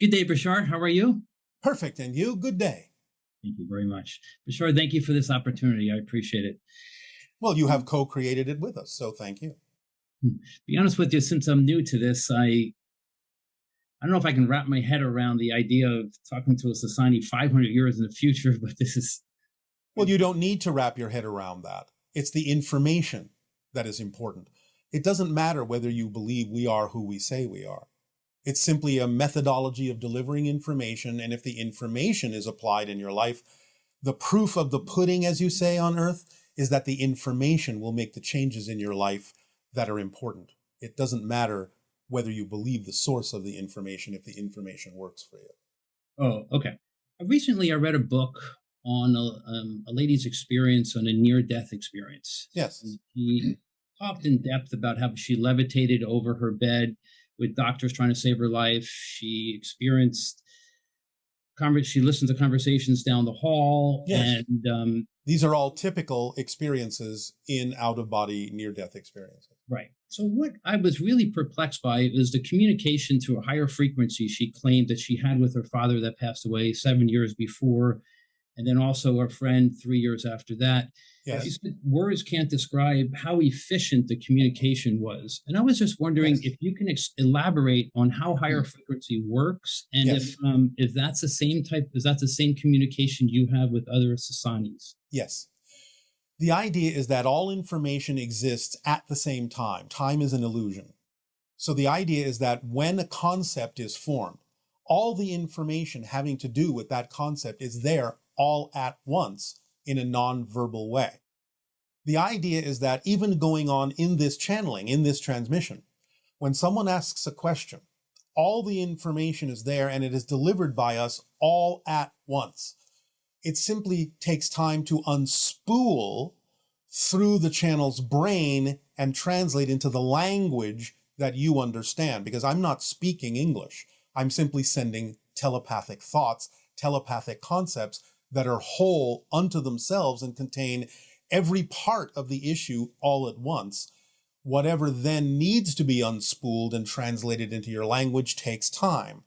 Good day, Bashar. How are you? Perfect. And you? Good day. Thank you very much. Bashar, thank you for this opportunity. I appreciate it. Well, you have co-created it with us, so thank you. Be honest with you, since I'm new to this, I don't know if I can wrap my head around the idea of talking to a society 500 years in the future, but this is... Well, you don't need to wrap your head around that. It's the information that is important. It doesn't matter whether you believe we are who we say we are. It's simply a methodology of delivering information, and if the information is applied in your life, the proof of the pudding, as you say on Earth, is that the information will make the changes in your life that are important. It doesn't matter whether you believe the source of the information if the information works for you. Oh, okay. Recently, I read a book on a lady's experience on a near-death experience. Yes. And she talked in depth about how she levitated over her bed with doctors trying to save her life. She experienced, she listened to conversations down the hall. Yes. And these are all typical experiences in out-of-body near-death experiences. Right. So what I was really perplexed by is the communication to a higher frequency she claimed that she had with her father that passed away 7 years before, and then also a friend 3 years after that. Yes. She said words can't describe how efficient the communication was. And I was just wondering if you can elaborate on how higher frequency works, and if that's the same type, is that the same communication you have with other societies? Yes. The idea is that all information exists at the same time. Time is an illusion. So the idea is that when a concept is formed, all the information having to do with that concept is there all at once in a non-verbal way. The idea is that even going on in this channeling, in this transmission, when someone asks a question, all the information is there and it is delivered by us all at once. It simply takes time to unspool through the channel's brain and translate into the language that you understand, because I'm not speaking English. I'm simply sending telepathic thoughts, telepathic concepts that are whole unto themselves and contain every part of the issue all at once. Whatever then needs to be unspooled and translated into your language takes time.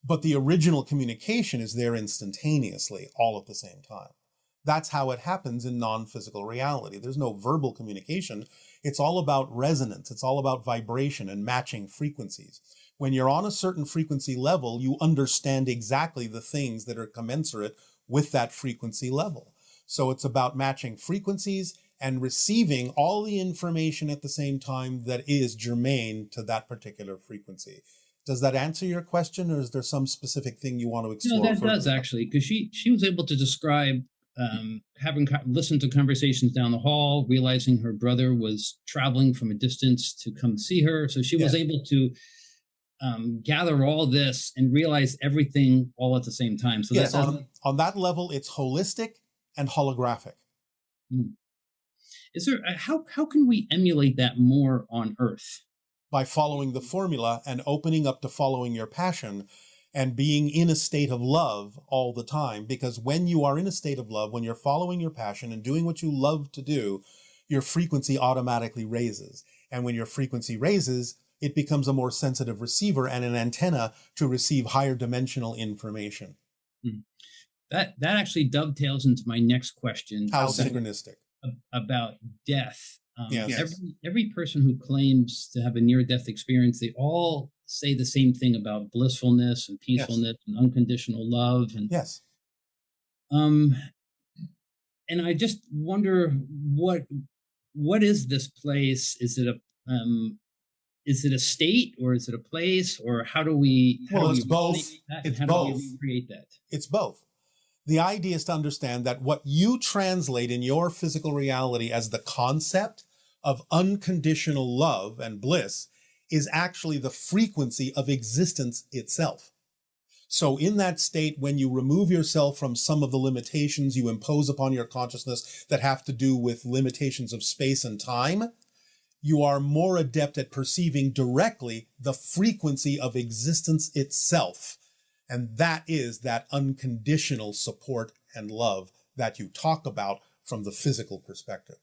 But the original communication is there instantaneously, all at the same time. That's how it happens in non-physical reality. There's no verbal communication. It's all about resonance. It's all about vibration and matching frequencies. When you're on a certain frequency level, you understand exactly the things that are commensurate with that frequency level. So it's about matching frequencies and receiving all the information at the same time that is germane to that particular frequency. Does that answer your question, or is there some specific thing you want to explore? No, that does actually, because she was able to describe having listened to conversations down the hall, realizing her brother was traveling from a distance to come see her. So she was able to gather all this and realize everything all at the same time. So yes, on that level, it's holistic and holographic. Is there how can we emulate that more on Earth? By following the formula and opening up to following your passion and being in a state of love all the time. Because when you are in a state of love, when you're following your passion and doing what you love to do, your frequency automatically raises. And when your frequency raises, it becomes a more sensitive receiver and an antenna to receive higher dimensional information. That actually dovetails into my next question. How synchronistic? About death. Yes. Every person who claims to have a near-death experience, they all say the same thing about blissfulness and peacefulness and unconditional love. And yes. And I just wonder what is this place? Is it a state, or is it a place, or how do we? It's both. It's both. Do we recreate that? It's both. The idea is to understand that what you translate in your physical reality as the concept of unconditional love and bliss is actually the frequency of existence itself. So in that state, when you remove yourself from some of the limitations you impose upon your consciousness that have to do with limitations of space and time, you are more adept at perceiving directly the frequency of existence itself. And that is that unconditional support and love that you talk about from the physical perspective.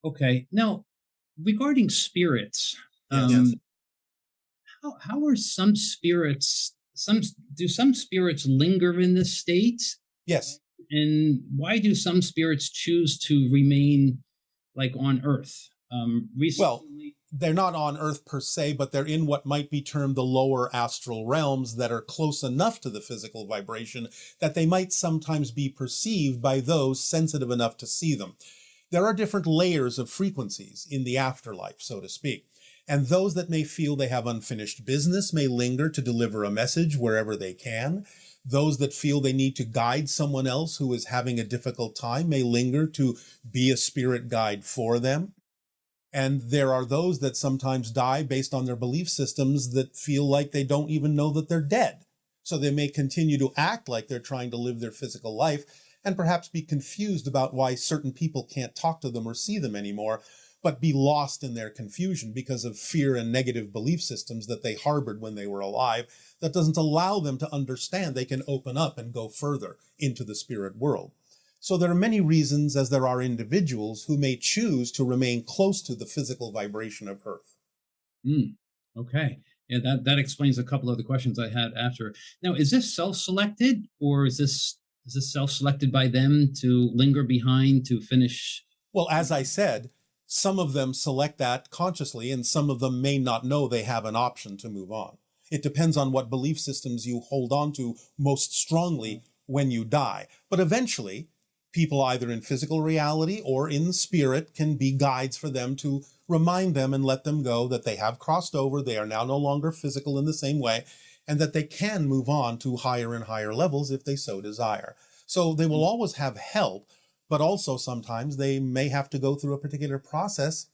Okay. Now, regarding spirits, Yes. how are some spirits some do some spirits linger in this state? Yes. And why do some spirits choose to remain like on Earth? Well, Recently, they're not on Earth per se, but they're in what might be termed the lower astral realms that are close enough to the physical vibration that they might sometimes be perceived by those sensitive enough to see them. There are different layers of frequencies in the afterlife, so to speak. And those that may feel they have unfinished business may linger to deliver a message wherever they can. Those that feel they need to guide someone else who is having a difficult time may linger to be a spirit guide for them. And there are those that sometimes die based on their belief systems that feel like they don't even know that they're dead. So they may continue to act like they're trying to live their physical life and perhaps be confused about why certain people can't talk to them or see them anymore, but be lost in their confusion because of fear and negative belief systems that they harbored when they were alive that doesn't allow them to understand they can open up and go further into the spirit world. So there are many reasons, as there are individuals who may choose to remain close to the physical vibration of Earth. Okay. Yeah, that explains a couple of the questions I had after. Now, is this self-selected, or is this self-selected by them to linger behind to finish? Well, as I said, some of them select that consciously, and some of them may not know they have an option to move on. It depends on what belief systems you hold on to most strongly when you die. But eventually, people either in physical reality or in spirit can be guides for them to remind them and let them go that they have crossed over, they are now no longer physical in the same way, and that they can move on to higher and higher levels if they so desire. So they will always have help, but also sometimes they may have to go through a particular process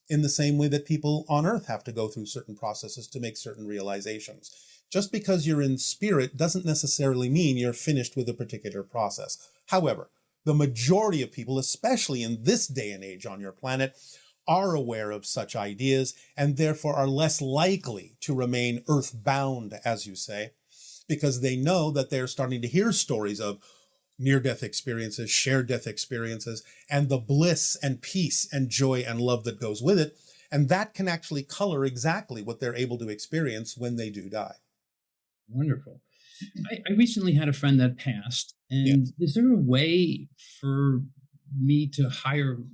in the same way that people on Earth have to go through certain processes to make certain realizations. Just because you're in spirit doesn't necessarily mean you're finished with a particular process. However, the majority of people, especially in this day and age on your planet, are aware of such ideas and therefore are less likely to remain earthbound, as you say, because they know that they're starting to hear stories of near-death experiences, shared death experiences, and the bliss and peace and joy and love that goes with it. And that can actually color exactly what they're able to experience when they do die. Wonderful. I recently had a friend that passed, and is there a way for me to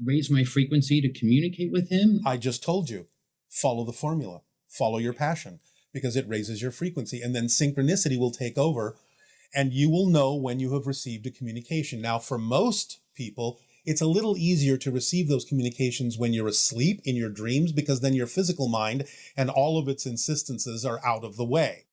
raise my frequency to communicate with him? I just told you, follow the formula, follow your passion, because it raises your frequency, and then synchronicity will take over, and you will know when you have received a communication. Now, for most people, it's a little easier to receive those communications when you're asleep in your dreams, because then your physical mind and all of its insistences are out of the way.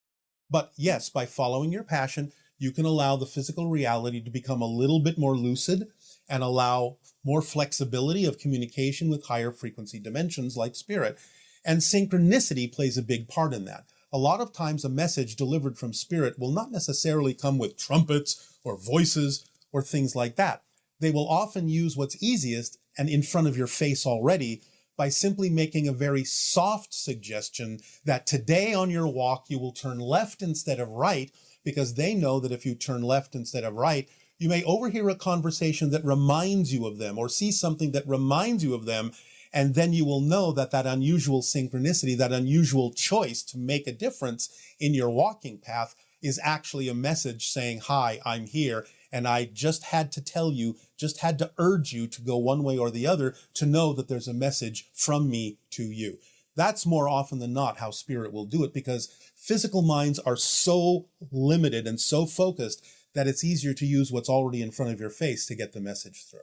But yes, by following your passion, you can allow the physical reality to become a little bit more lucid and allow more flexibility of communication with higher frequency dimensions like spirit. And synchronicity plays a big part in that. A lot of times a message delivered from spirit will not necessarily come with trumpets or voices or things like that. They will often use what's easiest and in front of your face already by simply making a very soft suggestion that today on your walk you will turn left instead of right, because they know that if you turn left instead of right, you may overhear a conversation that reminds you of them or see something that reminds you of them, and then you will know that that unusual synchronicity, that unusual choice to make a difference in your walking path is actually a message saying, hi, I'm here, and I just had to tell you, just had to urge you to go one way or the other to know that there's a message from me to you. That's more often than not how spirit will do it, because physical minds are so limited and so focused that it's easier to use what's already in front of your face to get the message through.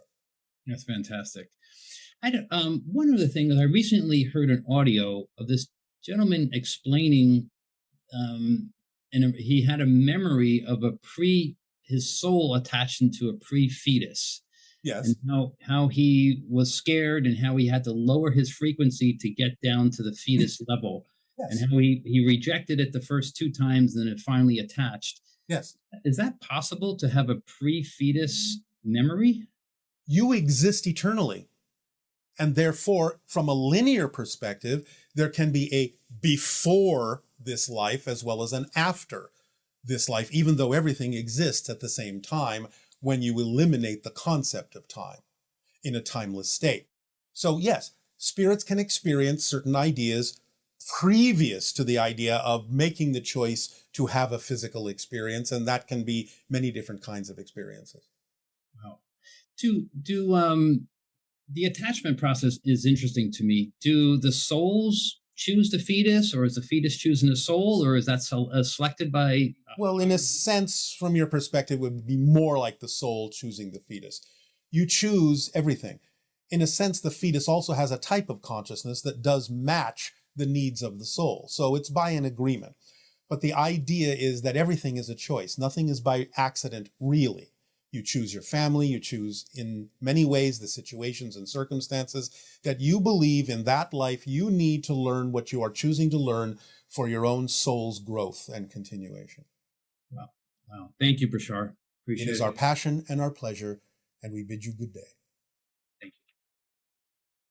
That's fantastic. One other thing that I recently heard an audio of this gentleman explaining, and he had a memory of his soul attached into a pre-fetus. Yes. And how he was scared and how he had to lower his frequency to get down to the fetus level. Yes. And how he rejected it the first 2 times, and then it finally attached. Yes. Is that possible to have a pre-fetus memory? You exist eternally. And therefore, from a linear perspective, there can be a before this life as well as an after this life, even though everything exists at the same time when you eliminate the concept of time in a timeless state. So yes, spirits can experience certain ideas previous to the idea of making the choice to have a physical experience, and that can be many different kinds of experiences. Wow. The attachment process is interesting to me. Do the souls choose the fetus, or is the fetus choosing the soul, or is that selected by? Well, in a sense, from your perspective, it would be more like the soul choosing the fetus. You choose everything. In a sense, the fetus also has a type of consciousness that does match the needs of the soul. So it's by an agreement. But the idea is that everything is a choice. Nothing is by accident, really. You choose your family, you choose in many ways the situations and circumstances that you believe in that life you need to learn what you are choosing to learn for your own soul's growth and continuation. Wow. Wow. Thank you, Bashar. Appreciate it. It is our passion and our pleasure, and we bid you good day.